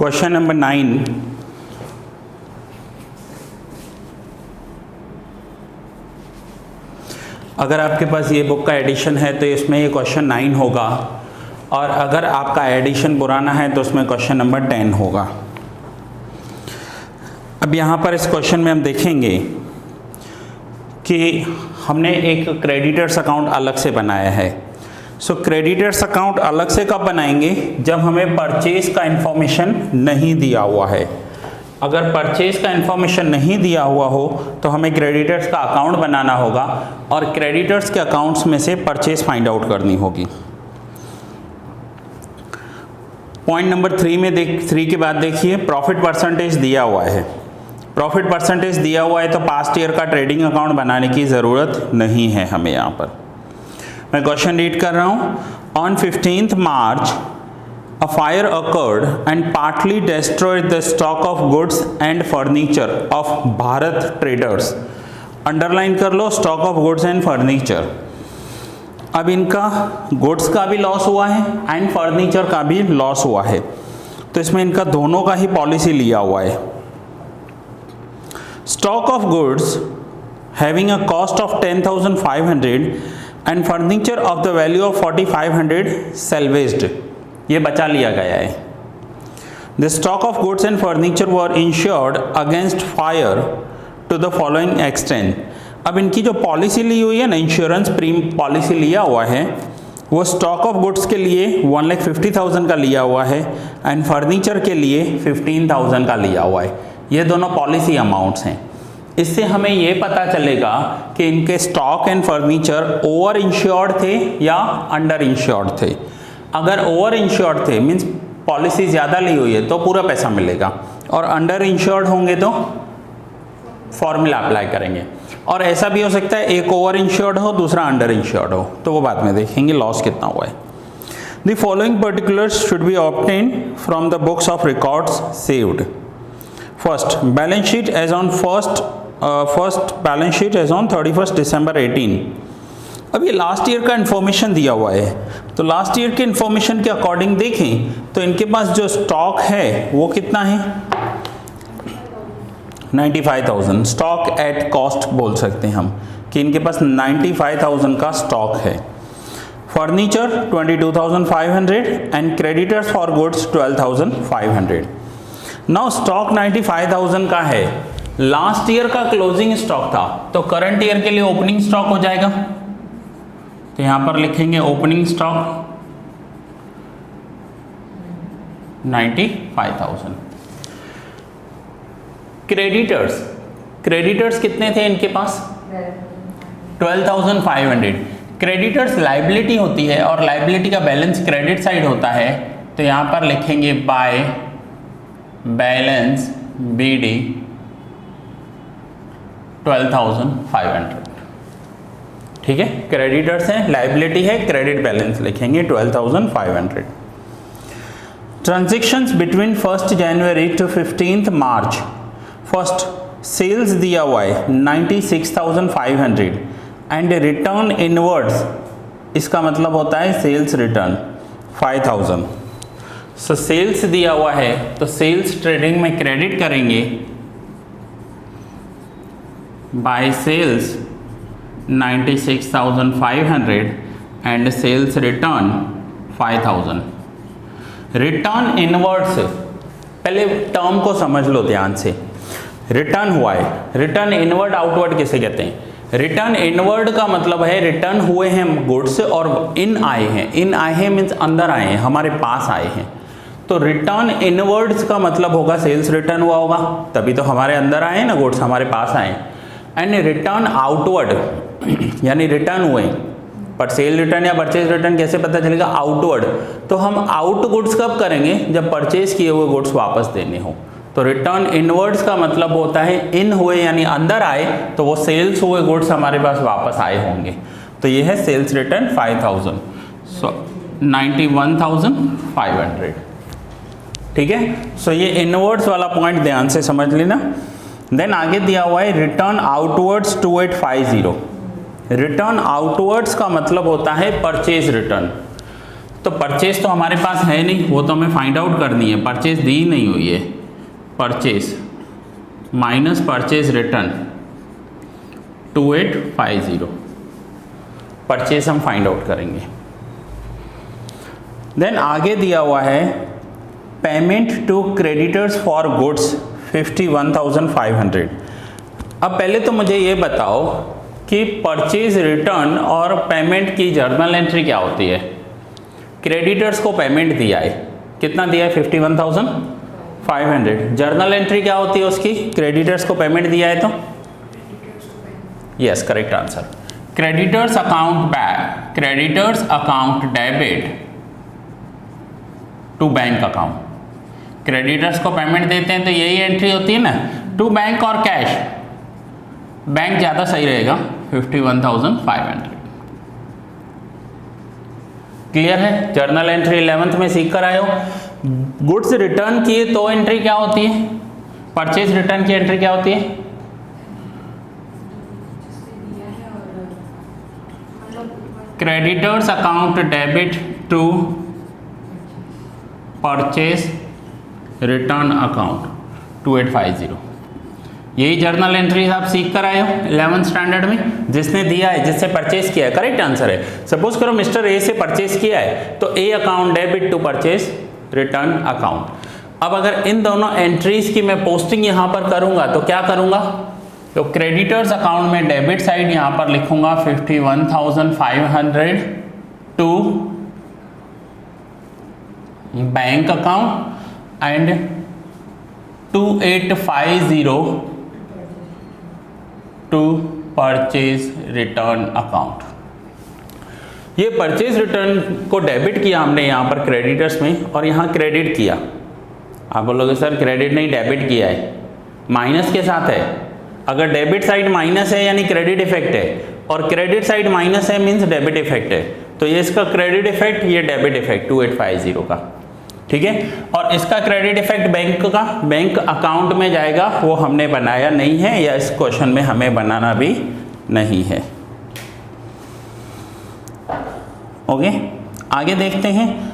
Question number 9, अगर आपके पास ये बुक का एडिशन है तो इसमें ये क्वेश्चन 9 होगा, और अगर आपका एडिशन पुराना है तो उसमें क्वेश्चन नंबर 10 होगा। अब यहाँ पर इस क्वेश्चन में हम देखेंगे कि हमने एक क्रेडिटर्स अकाउंट अलग से बनाया है। सो क्रेडिटर्स अकाउंट अलग से कब बनाएंगे? जब हमें परचेज का इंफॉर्मेशन नहीं दिया हुआ है। अगर परचेज का इंफॉर्मेशन नहीं दिया हुआ हो तो हमें क्रेडिटर्स का अकाउंट बनाना होगा और क्रेडिटर्स के अकाउंट्स में से परचेज फाइंड आउट करनी होगी। पॉइंट नंबर 3 में 3 के बाद देखिए, प्रॉफिट परसेंटेज दिया हुआ है। प्रॉफिट परसेंटेज दिया हुआ है तो पास्ट ईयर का ट्रेडिंग अकाउंट बनाने की ज़रूरत नहीं है हमें। यहाँ पर मैं क्वेश्चन रीड कर रहा हूँ। On 15th March a fire occurred and partly destroyed the stock of goods and furniture of Bharat Traders। Underline कर लो, stock of goods and furniture. अब इनका गुड्स का भी लॉस हुआ है एंड फर्नीचर का भी लॉस हुआ है, तो इसमें इनका दोनों का ही पॉलिसी लिया हुआ है। Stock of goods having a cost of 10,500 and furniture of the value of 4,500 salvaged, ये बचा लिया गया है। The stock of goods and furniture were insured against fire to the following extent. अब इनकी जो पॉलिसी ली हुई है ना, इंश्योरेंस प्रीमियम पॉलिसी लिया हुआ है, वो स्टॉक ऑफ गुड्स के लिए 1,50,000 का लिया हुआ है एंड फर्नीचर के लिए 15,000 का लिया हुआ है। ये दोनों पॉलिसी अमाउंट्स हैं। इससे हमें ये पता चलेगा कि इनके stock and furniture over insured थे या अंडर इंश्योर्ड थे। अगर ओवर इंश्योर्ड थे मीन्स पॉलिसी ज़्यादा ली हुई है तो पूरा पैसा मिलेगा, और अंडर इंश्योर्ड होंगे तो फॉर्मूला अप्लाई करेंगे। और ऐसा भी हो सकता है एक ओवर इंश्योर्ड हो दूसरा अंडर इंश्योर्ड हो, तो वो बाद में देखेंगे लॉस कितना हुआ है। The following particulars should be obtained from the books of records saved. First, balance sheet as on first balance sheet as on 31 December 18। अब ये लास्ट ईयर का इन्फॉर्मेशन दिया हुआ है, तो लास्ट ईयर के इन्फॉर्मेशन के अकॉर्डिंग देखें तो इनके पास जो स्टॉक है वो कितना है? 95,000। स्टॉक एट कॉस्ट बोल सकते हैं हम कि इनके पास 95,000 का स्टॉक है। Furniture 22,500 and creditors for goods 12,500। Now stock 95,000 का है, लास्ट ईयर का क्लोजिंग स्टॉक था, तो करंट ईयर के लिए ओपनिंग स्टॉक हो जाएगा। तो यहां पर लिखेंगे ओपनिंग स्टॉक 95,000। क्रेडिटर्स कितने थे इनके पास? 12,500। क्रेडिटर्स लाइबिलिटी होती है और लाइबिलिटी का बैलेंस क्रेडिट साइड होता है, तो यहां पर लिखेंगे बाय बैलेंस BD 12,500। ठीक है, क्रेडिटर्स हैं, लाइबिलिटी है, क्रेडिट बैलेंस लिखेंगे 12,500। Transactions between 1 January to 15 March। First, sales दिया हुआ है 96,500 एंड रिटर्न इनवर्ड्स, इसका मतलब होता है सेल्स रिटर्न 5,000। सो सेल्स दिया हुआ है तो सेल्स ट्रेडिंग में क्रेडिट करेंगे by sales 96,500 and sales return 5,000। Return inwards, पहले टर्म को समझ लो ध्यान से। रिटर्न हुआ है, रिटर्न इनवर्ड आउटवर्ड किसे कहते हैं? रिटर्न इनवर्ड का मतलब है रिटर्न हुए हैं गुड्स और इन आए हैं। इन आए हैं मीन्स अंदर आए हैं, हमारे पास आए हैं। तो रिटर्न इनवर्ड्स का मतलब होगा सेल्स रिटर्न हुआ होगा, तभी तो हमारे अंदर आए ना गुड्स, हमारे पास आए। एंड रिटर्न आउटवर्ड यानी रिटर्न हुए, पर सेल रिटर्न या परचेज रिटर्न कैसे पता चलेगा? आउटवर्ड। तो हम आउट गुड्स कब करेंगे? जब परचेज किए हुए गुड्स वापस देने हो। तो रिटर्न इनवर्ड्स का मतलब होता है इन हुए यानी अंदर आए, तो वो सेल्स हुए गुड्स हमारे पास वापस आए होंगे। तो ये है सेल्स रिटर्न 5,000, सो 91,500। ठीक है, सो ये इनवर्ड्स वाला पॉइंट ध्यान से समझ लेना। देन आगे दिया हुआ है रिटर्न आउटवर्ड्स 2850। रिटर्न आउटवर्ड्स का मतलब होता है परचेज रिटर्न। तो परचेज तो हमारे पास है नहीं, वो तो हमें फाइंड आउट करनी है। परचेज दी नहीं हुई है, purchase minus purchase return 2850, purchase हम फाइंड आउट करेंगे। देन आगे दिया हुआ है payment to creditors for goods 51,500। अब पहले तो मुझे ये बताओ कि परचेज रिटर्न और पेमेंट की जर्नल एंट्री क्या होती है। क्रेडिटर्स को पेमेंट दिया है, कितना दिया है 51,500। जर्नल एंट्री क्या होती है उसकी, क्रेडिटर्स को पेमेंट दिया है तो yes correct answer. Creditors account debit to bank account, creditors को पेमेंट देते हैं तो यही एंट्री होती है ना, टू बैंक और कैश, बैंक ज़्यादा सही रहेगा 51,500। क्लियर है, जर्नल एंट्री 11th में सीख कर आए हो। गुड्स रिटर्न किए तो एंट्री क्या होती है, परचेज रिटर्न की एंट्री क्या होती है, creditors account debit to purchase return account 2850। यही जर्नल एंट्री आप सीख कर आए हो 11th स्टैंडर्ड में, जिसने दिया है, जिससे परचेज किया है, करेक्ट आंसर है। सपोज करो मिस्टर ए से परचेज किया है तो A account debit to purchase return account. अब अगर इन दोनों एंट्रीज की मैं पोस्टिंग यहां पर करूंगा तो क्या करूंगा, तो क्रेडिटर्स अकाउंट में डेबिट साइड यहां पर लिखूंगा 51,500 to bank account and 2850 to purchase return account. ये परचेज रिटर्न को डेबिट किया हमने यहाँ पर क्रेडिटर्स में और यहाँ क्रेडिट किया। आप बोलोगे सर क्रेडिट नहीं डेबिट किया है, माइनस के साथ है। अगर डेबिट साइड माइनस है यानी क्रेडिट इफेक्ट है, और क्रेडिट साइड माइनस है मीन्स डेबिट इफेक्ट है। तो ये इसका क्रेडिट इफेक्ट, ये डेबिट इफेक्ट 2850 का, ठीक है। और इसका क्रेडिट इफेक्ट बैंक का बैंक अकाउंट में जाएगा, वो हमने बनाया नहीं है या इस क्वेश्चन में हमें बनाना भी नहीं है। ओके, आगे देखते हैं।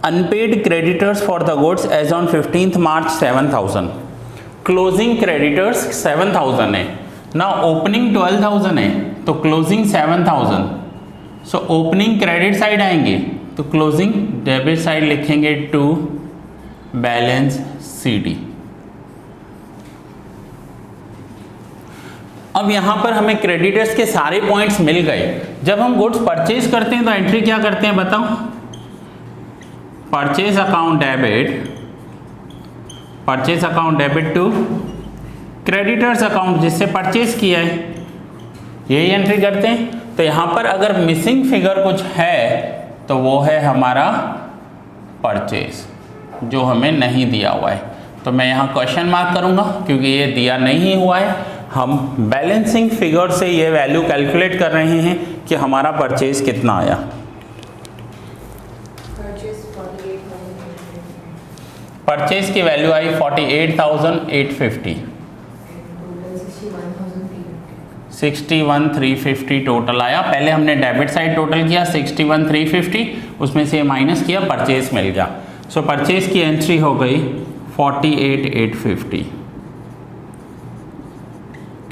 Unpaid creditors for the goods as on 15th March 7,000, closing creditors 7,000 है ना, ओपनिंग 12,000 है तो closing 7,000। So opening credit side आएंगे तो क्लोजिंग डेबिट साइड लिखेंगे टू बैलेंस CD। अब यहां पर हमें क्रेडिटर्स के सारे पॉइंट्स मिल गए। जब हम गुड्स परचेज करते हैं तो एंट्री क्या करते हैं बताओ, purchase account debit to creditors account जिससे परचेज किया है, यही एंट्री करते हैं। तो यहां पर अगर मिसिंग फिगर कुछ है तो वो है हमारा परचेज, जो हमें नहीं दिया हुआ है। तो मैं यहाँ क्वेश्चन मार्क करूँगा क्योंकि ये दिया नहीं हुआ है। हम बैलेंसिंग फिगर से ये वैल्यू कैलकुलेट कर रहे हैं कि हमारा परचेज कितना आया। परचेज की वैल्यू आई 48,850, 61,350 टोटल आया। पहले हमने डेबिट साइड टोटल किया 61,350, उसमें से माइनस किया, परचेज मिल गया। सो परचेज की एंट्री हो गई 48,850,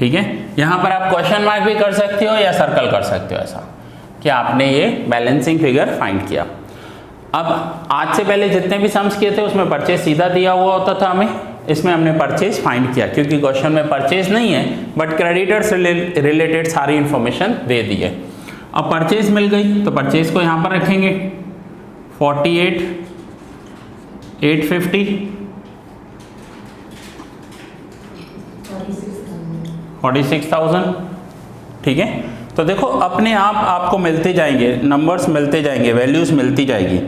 ठीक है। यहाँ पर आप क्वेश्चन मार्क भी कर सकते हो या सर्कल कर सकते हो, ऐसा कि आपने ये बैलेंसिंग फिगर फाइंड किया। अब आज से पहले जितने भी सम्स किए थे उसमें परचेज सीधा दिया हुआ होता था हमें, इसमें हमने परचेज फाइंड किया क्योंकि क्वेश्चन में परचेज नहीं है बट क्रेडिटर्स रिलेटेड सारी इंफॉर्मेशन दे दी है। अब परचेज मिल गई तो परचेज को यहाँ पर रखेंगे 48,850, 46,000, ठीक है। तो देखो अपने आप आपको मिलते जाएंगे, नंबर्स मिलते जाएंगे, वैल्यूज मिलती जाएगी।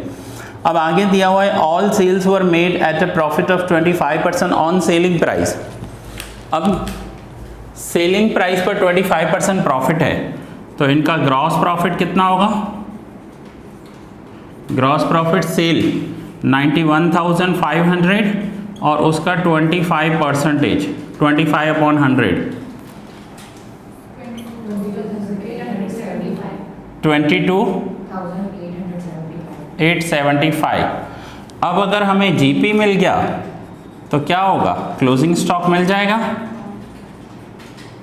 अब आगे दिया हुआ है all sales were made at a profit of 25% on selling price. अब सेलिंग प्राइस पर 25% प्रॉफिट है तो इनका ग्रॉस प्रॉफिट कितना होगा, ग्रॉस प्रॉफिट सेल 91,500 और उसका 25%, 25/100 22,875, 875। अब अगर हमें जीपी मिल गया तो क्या होगा, क्लोजिंग स्टॉक मिल जाएगा।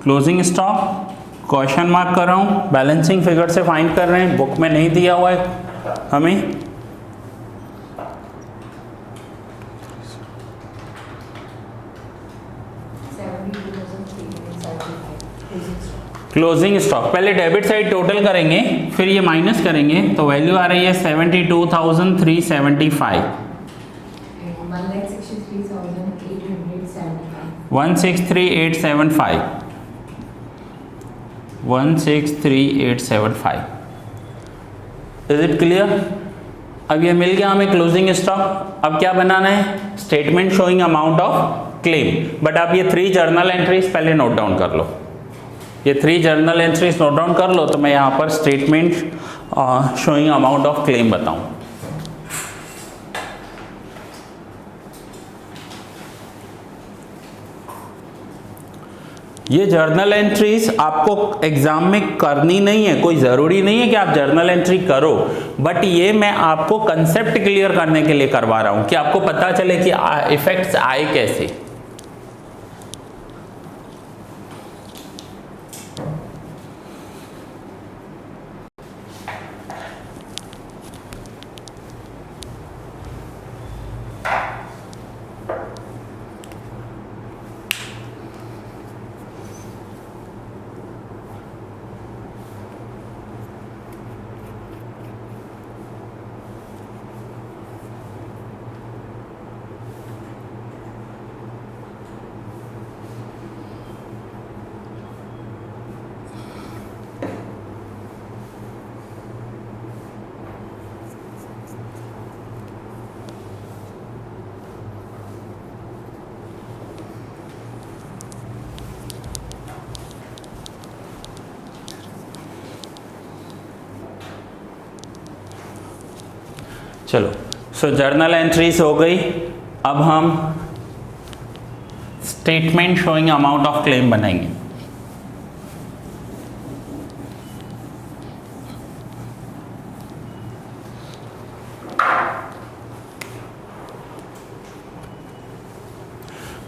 क्लोजिंग स्टॉक क्वेश्चन मार्क कर रहा हूँ, बैलेंसिंग फिगर से फाइंड कर रहे हैं, बुक में नहीं दिया हुआ है हमें। क्लोजिंग स्टॉक पहले डेबिट साइड टोटल करेंगे, फिर ये माइनस करेंगे, तो वैल्यू आ रही है 72,375। 163,875 163,875। Is it clear? अब ये मिल गया हमें क्लोजिंग स्टॉक। अब क्या बनाना है, statement showing amount of claim. But आप ये 3 जर्नल एंट्रीज पहले नोट डाउन कर लो, ये 3 जर्नल एंट्रीज नोट डाउन कर लो, तो मैं यहाँ पर statement showing amount of claim बताऊँ। ये जर्नल एंट्रीज आपको एग्जाम में करनी नहीं है, कोई ज़रूरी नहीं है कि आप जर्नल एंट्री करो, बट ये मैं आपको कंसेप्ट क्लियर करने के लिए करवा रहा हूँ कि आपको पता चले कि इफेक्ट्स आए कैसे। चलो, सो जर्नल एंट्रीज हो गई। अब हम statement showing amount of claim बनाएंगे।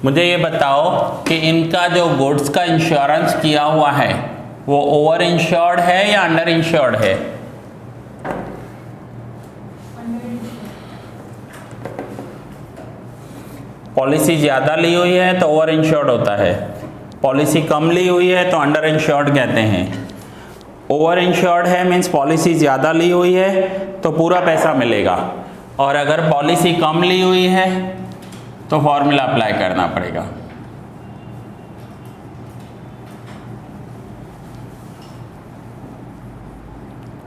मुझे ये बताओ कि इनका जो गुड्स का इंश्योरेंस किया हुआ है वो ओवर इंश्योर्ड है या अंडर इंश्योर्ड है? पॉलिसी ज़्यादा ली हुई है तो ओवर इंश्योर्ड होता है, पॉलिसी कम ली हुई है तो अंडर इंश्योर्ड कहते हैं। ओवर इंश्योर्ड है मीन्स पॉलिसी ज़्यादा ली हुई है तो पूरा पैसा मिलेगा, और अगर पॉलिसी कम ली हुई है तो फॉर्मूला अप्लाई करना पड़ेगा।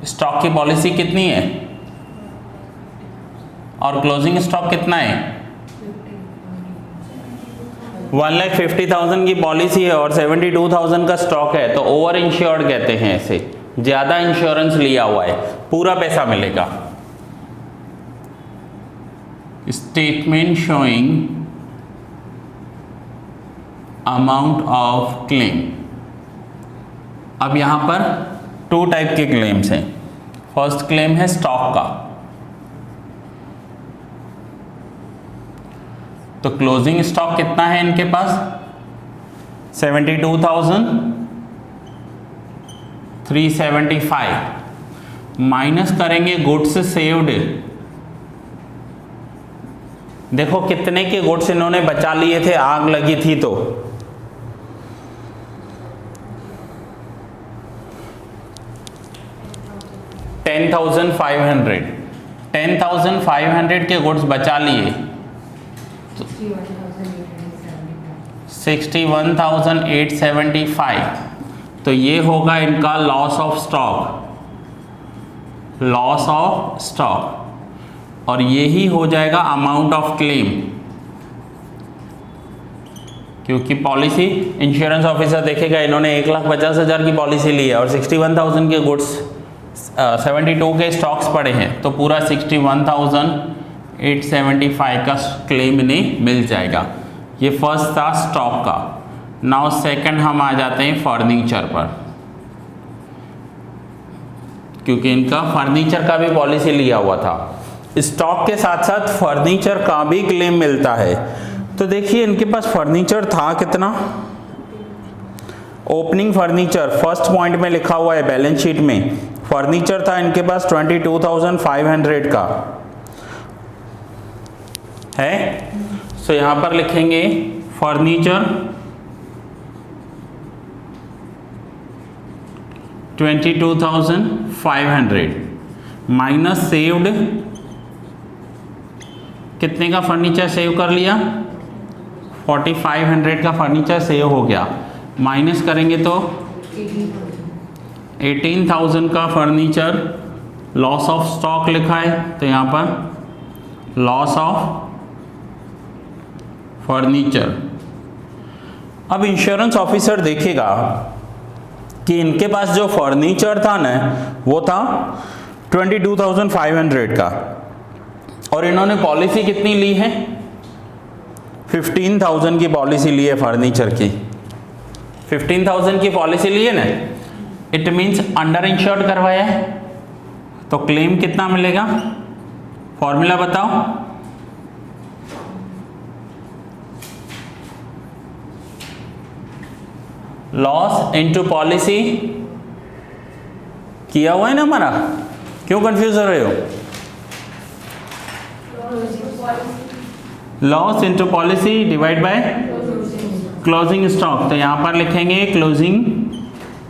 स्टॉक की पॉलिसी कितनी है और क्लोजिंग स्टॉक कितना है? 1,50,000 की पॉलिसी है और 72,000 का स्टॉक है, तो ओवर इंश्योर्ड कहते हैं इसे, ज़्यादा इंश्योरेंस लिया हुआ है, पूरा पैसा मिलेगा। Statement showing amount of claim. अब यहां पर 2 टाइप के क्लेम्स हैं। फर्स्ट क्लेम है स्टॉक का, तो क्लोजिंग स्टॉक कितना है इनके पास? 72,375 माइनस करेंगे गुड्स सेव्ड। देखो कितने के गुड्स इन्होंने बचा लिए थे, आग लगी थी तो 10,500 10,500 के गुड्स बचा लिए, 61,875। तो ये होगा इनका loss of stock, loss of stock, और यही हो जाएगा अमाउंट ऑफ क्लेम, क्योंकि पॉलिसी इंश्योरेंस ऑफिसर देखेगा इन्होंने 1,50,000 की पॉलिसी ली है और 61,000 के गुड्स 72 के स्टॉक्स पड़े हैं, तो पूरा 61,875 का क्लेम इन्हें मिल जाएगा। ये फर्स्ट था स्टॉक का। नाउ सेकंड हम आ जाते हैं फर्नीचर पर, क्योंकि इनका फर्नीचर का भी पॉलिसी लिया हुआ था। स्टॉक के साथ साथ फर्नीचर का भी क्लेम मिलता है। तो देखिए इनके पास फर्नीचर था कितना, ओपनिंग फर्नीचर फर्स्ट पॉइंट में लिखा हुआ है बैलेंस शीट में, फर्नीचर था इनके पास 22,500 का है। सो यहां पर लिखेंगे फर्नीचर 22,500 माइनस सेव्ड, कितने का फर्नीचर सेव कर लिया, 4,500 का फर्नीचर सेव हो गया, माइनस करेंगे तो 18,000 का फर्नीचर लॉस ऑफ स्टॉक लिखा है, तो यहाँ पर लॉस ऑफ फर्नीचर। अब इंश्योरेंस ऑफिसर देखेगा कि इनके पास जो फर्नीचर था ना वो था 22,500 का, और इन्होंने पॉलिसी कितनी ली है, 15,000 की पॉलिसी ली है फर्नीचर की, 15,000 की पॉलिसी ली है ना, इट मीन्स अंडर इंश्योर्ड करवाया है, तो क्लेम कितना मिलेगा, फॉर्मूला बताओ, लॉस इनटू पॉलिसी किया हुआ है ना हमारा, क्यों कंफ्यूज हो रहे हो, loss into policy divide by closing stock, तो यहां पर लिखेंगे क्लोजिंग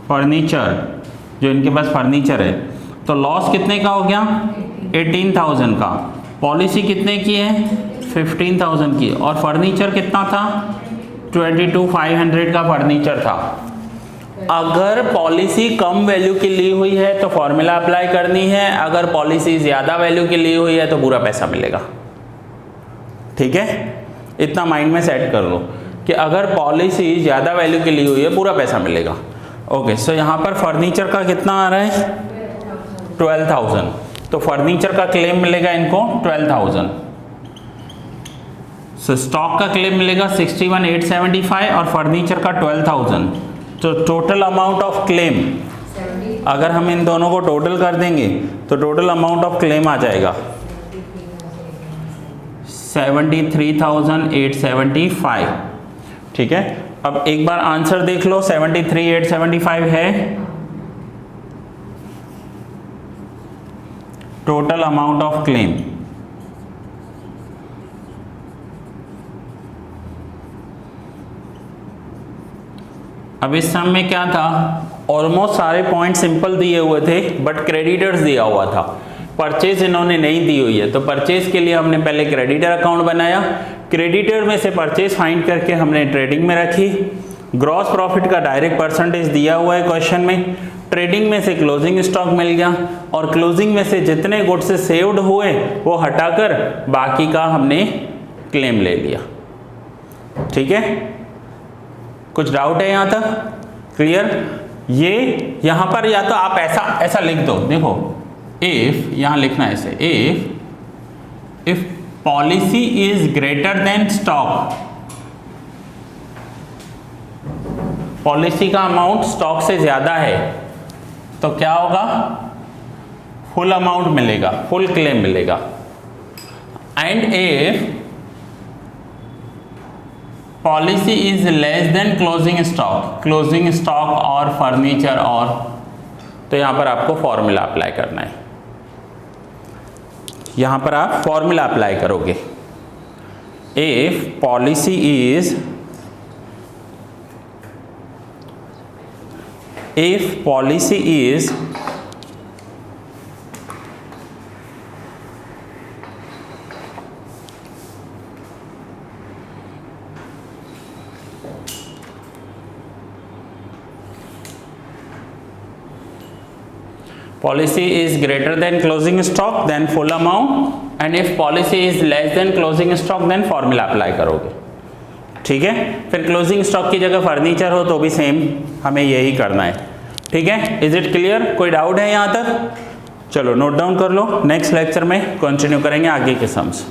फर्नीचर, जो इनके पास फर्नीचर है, तो लॉस कितने का हो गया 18,000 का, पॉलिसी कितने की है 15,000 की, और फर्नीचर कितना था 22,500 का फर्नीचर था। अगर पॉलिसी कम वैल्यू की ली हुई है तो फॉर्मूला अप्लाई करनी है, अगर पॉलिसी ज़्यादा वैल्यू की ली हुई है तो पूरा पैसा मिलेगा। ठीक है, इतना माइंड में सेट कर लो कि अगर पॉलिसी ज़्यादा वैल्यू की ली हुई है पूरा पैसा मिलेगा। ओके, सो यहाँ पर फर्नीचर का कितना आ रहा है 12,000, तो फर्नीचर का क्लेम मिलेगा इनको 12,000। सो स्टॉक का क्लेम मिलेगा 61,875 और फर्नीचर का 12,000, तो टोटल अमाउंट ऑफ क्लेम अगर हम इन दोनों को टोटल कर देंगे तो टोटल अमाउंट ऑफ क्लेम आ जाएगा 73,875। ठीक है, अब एक बार आंसर देख लो, 73,875 है टोटल अमाउंट ऑफ क्लेम। अब इस सम में क्या था, ऑलमोस्ट सारे पॉइंट सिंपल दिए हुए थे बट क्रेडिटर्स दिया हुआ था, परचेज इन्होंने नहीं दी हुई है, तो परचेज के लिए हमने पहले क्रेडिटर अकाउंट बनाया, क्रेडिटर में से परचेज फाइंड करके हमने ट्रेडिंग में रखी, ग्रॉस प्रॉफिट का डायरेक्ट परसेंटेज दिया हुआ है क्वेश्चन में, ट्रेडिंग में से क्लोजिंग स्टॉक मिल गया, और क्लोजिंग में से जितने गुड्स से सेव्ड हुए वो हटाकर बाकी का हमने क्लेम ले लिया। ठीक है, कुछ डाउट है यहाँ तक क्लियर? ये यहाँ पर या तो आप ऐसा लिख दो, देखो इफ, यहाँ लिखना है ऐसे, if policy is greater than stock, policy का अमाउंट स्टॉक से ज्यादा है तो क्या होगा, फुल अमाउंट मिलेगा, फुल क्लेम मिलेगा, and if policy is less than closing stock, closing stock और फर्नीचर और, तो यहां पर आपको फॉर्मूला अप्लाई करना है, यहां पर आप फॉर्मूला अप्लाई करोगे, if policy is policy is greater than closing stock then full amount, and if policy is less than closing stock then formula apply करोगे। ठीक है, फिर क्लोजिंग स्टॉक की जगह फर्नीचर हो तो भी सेम हमें यही करना है। ठीक है, इज इट क्लियर? कोई डाउट है यहाँ तक? चलो नोट डाउन कर लो, नेक्स्ट लेक्चर में कंटिन्यू करेंगे आगे के सम्स।